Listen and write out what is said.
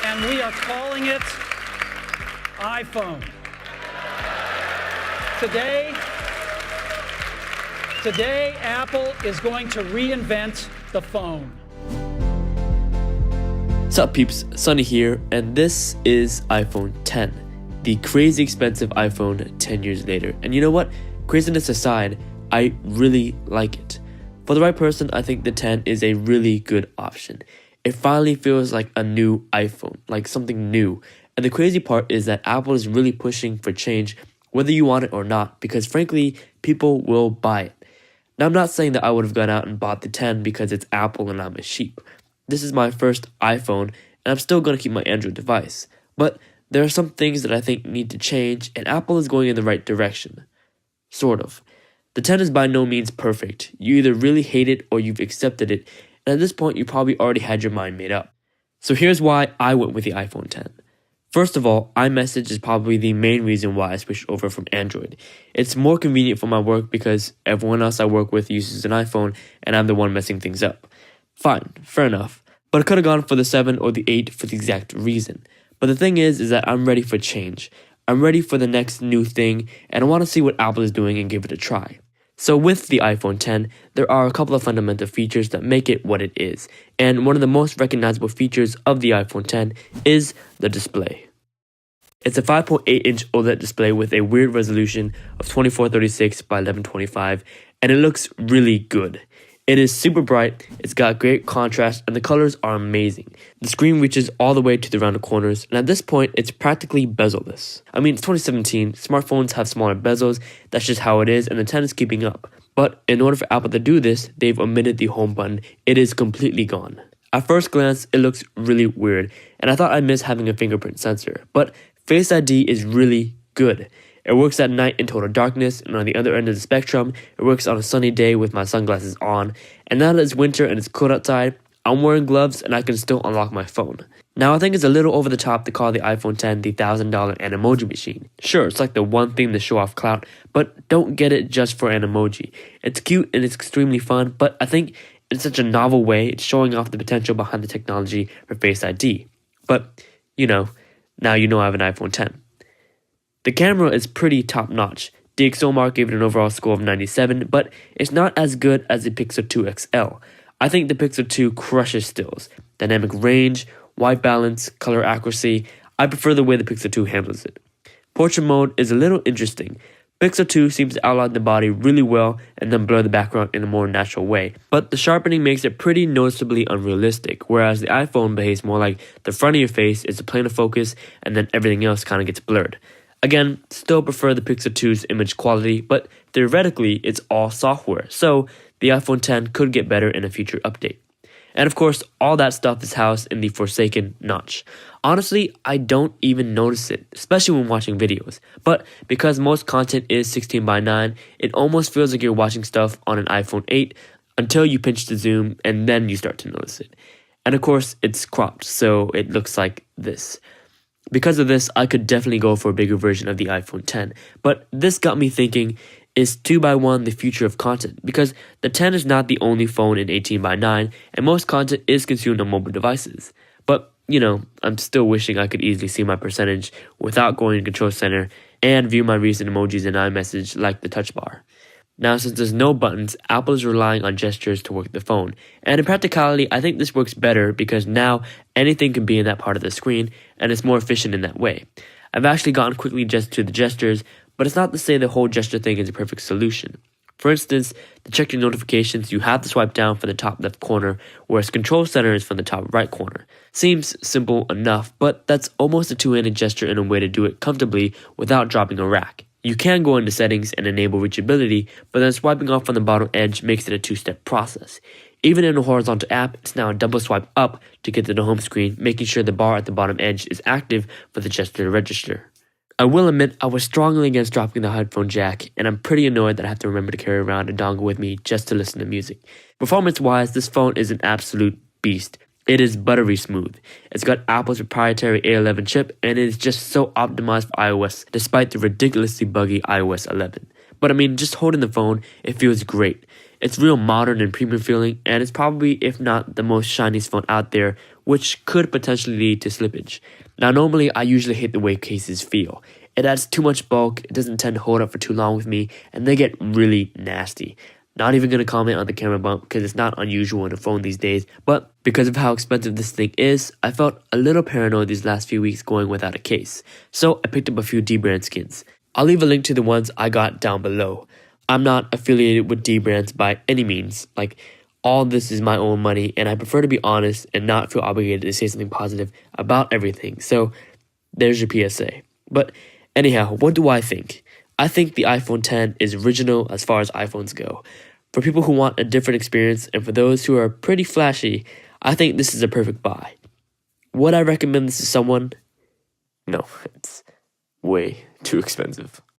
and we are calling it iPhone. Today, Apple is going to reinvent the phone. Sup peeps, Sunny here, and this is iPhone 10, the crazy expensive iPhone 10 years later. And you know what? Craziness aside, I really like it. For the right person, I think the 10 is a really good option. It finally feels like a new iPhone, like something new. And the crazy part is that Apple is really pushing for change, whether you want it or not, because frankly, people will buy it. Now, I'm not saying that I would have gone out and bought the 10 because it's Apple and I'm a sheep. This is my first iPhone, and I'm still going to keep my Android device. But there are some things that I think need to change, and Apple is going in the right direction. Sort of. The 10 is by no means perfect. You either really hate it or you've accepted it, and at this point you probably already had your mind made up. So here's why I went with the iPhone 10. First of all, iMessage is probably the main reason why I switched over from Android. It's more convenient for my work because everyone else I work with uses an iPhone and I'm the one messing things up. Fine, fair enough. But I could have gone for the 7 or the 8 for the exact reason. But the thing is that I'm ready for change. I'm ready for the next new thing, and I want to see what Apple is doing and give it a try. So with the iPhone 10, there are a couple of fundamental features that make it what it is. And one of the most recognizable features of the iPhone 10 is the display. It's a 5.8-inch OLED display with a weird resolution of 2436 by 1125, and it looks really good. It is super bright, it's got great contrast, and the colors are amazing. The screen reaches all the way to the rounded corners, and at this point, it's practically bezel-less. I mean, it's 2017, smartphones have smaller bezels, that's just how it is, and the 10 is keeping up. But in order for Apple to do this, they've omitted the home button. It is completely gone. At first glance, it looks really weird, and I thought I'd miss having a fingerprint sensor, but Face ID is really good. It works at night in total darkness, and on the other end of the spectrum, it works on a sunny day with my sunglasses on. And now that it's winter and it's cold outside, I'm wearing gloves and I can still unlock my phone. Now, I think it's a little over the top to call the iPhone 10 the $1,000 Animoji machine. Sure, it's like the one thing to show off clout, but don't get it just for an emoji. It's cute and it's extremely fun, but I think in such a novel way, it's showing off the potential behind the technology for Face ID. But, now you know I have an iPhone 10. The camera is pretty top-notch. DxOMark gave it an overall score of 97, but it's not as good as the Pixel 2 XL. I think the Pixel 2 crushes stills. Dynamic range, white balance, color accuracy. I prefer the way the Pixel 2 handles it. Portrait mode is a little interesting. Pixel 2 seems to outline the body really well and then blur the background in a more natural way. But the sharpening makes it pretty noticeably unrealistic, whereas the iPhone behaves more like the front of your face is the plane of focus and then everything else kind of gets blurred. Again, still prefer the Pixel 2's image quality, but theoretically, it's all software, so the iPhone 10 could get better in a future update. And of course, all that stuff is housed in the Forsaken notch. Honestly, I don't even notice it, especially when watching videos. But because most content is 16:9, it almost feels like you're watching stuff on an iPhone 8 until you pinch the zoom and then you start to notice it. And of course, it's cropped, so it looks like this. Because of this, I could definitely go for a bigger version of the iPhone 10. But this got me thinking, is 2x1 the future of content? Because the 10 is not the only phone in 18:9, and most content is consumed on mobile devices. But, I'm still wishing I could easily see my percentage without going to Control Center and view my recent emojis in iMessage like the touch bar. Now, since there's no buttons, Apple is relying on gestures to work the phone. And in practicality, I think this works better because now anything can be in that part of the screen, and it's more efficient in that way. I've actually gotten quickly just to the gestures, but it's not to say the whole gesture thing is a perfect solution. For instance, to check your notifications, you have to swipe down from the top left corner, whereas Control Center is from the top right corner. Seems simple enough, but that's almost a two-handed gesture in a way to do it comfortably without dropping a rack. You can go into settings and enable reachability, but then swiping off from the bottom edge makes it a two-step process. Even in a horizontal app, it's now a double swipe up to get to the home screen, making sure the bar at the bottom edge is active for the gesture to register. I will admit I was strongly against dropping the headphone jack, and I'm pretty annoyed that I have to remember to carry around a dongle with me just to listen to music. Performance-wise, this phone is an absolute beast. It is buttery smooth. It's got Apple's proprietary A11 chip, and it is just so optimized for iOS, despite the ridiculously buggy iOS 11. But just holding the phone, it feels great. It's real modern and premium feeling, and it's probably, if not the most shiniest phone out there, which could potentially lead to slippage. Now, normally I usually hate the way cases feel. It adds too much bulk, it doesn't tend to hold up for too long with me, and they get really nasty. Not even going to comment on the camera bump because it's not unusual in a phone these days, but because of how expensive this thing is, I felt a little paranoid these last few weeks going without a case. So I picked up a few dBrand skins. I'll leave a link to the ones I got down below. I'm not affiliated with dBrands by any means. Like, all this is my own money, and I prefer to be honest and not feel obligated to say something positive about everything. So there's your PSA. But anyhow, what do I think? I think the iPhone X is original as far as iPhones go. For people who want a different experience and for those who are pretty flashy, I think this is a perfect buy. Would I recommend this to someone? No, it's way too expensive.